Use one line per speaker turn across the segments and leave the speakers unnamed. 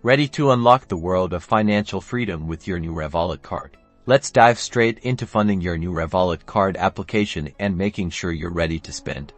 Ready to unlock the world of financial freedom with your new Revolut card? Let's dive straight into funding your new Revolut card application and making sure you're ready to spend.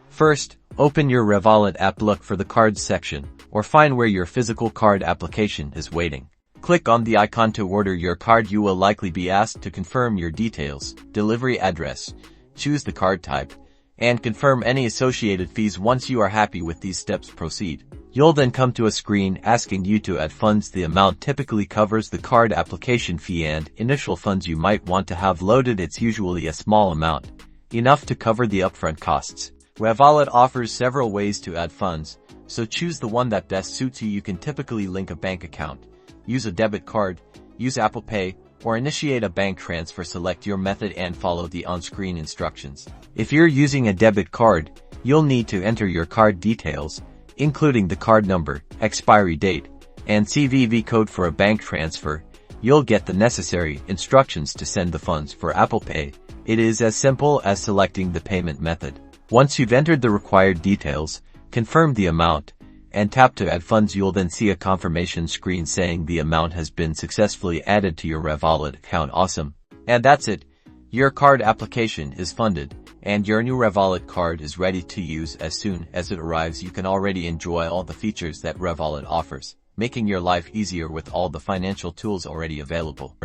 First, open your Revolut app, look for the cards section, or find where your physical card application is waiting. Click on the icon to order your card. You will likely be asked to confirm your details, delivery address, choose the card type, and confirm any associated fees. Once you are happy with these steps, proceed. You'll then come to a screen asking you to add funds. The amount typically covers the card application fee and initial funds you might want to have loaded. It's usually a small amount, enough to cover the upfront costs. Revolut offers several ways to add funds, so choose the one that best suits you. You can typically link a bank account, use a debit card, use Apple Pay, or initiate a bank transfer. Select your method and follow the on-screen instructions. If you're using a debit card, you'll need to enter your card details, including the card number, expiry date, and CVV code. For a bank transfer, you'll get the necessary instructions to send the funds. For Apple Pay, it is as simple as selecting the payment method. Once you've entered the required details, confirm the amount, and tap to add funds. You'll then see a confirmation screen saying the amount has been successfully added to your Revolut account. Awesome. And that's it. Your card application is funded, and your new Revolut card is ready to use. As soon as it arrives, you can already enjoy all the features that Revolut offers, making your life easier with all the financial tools already available.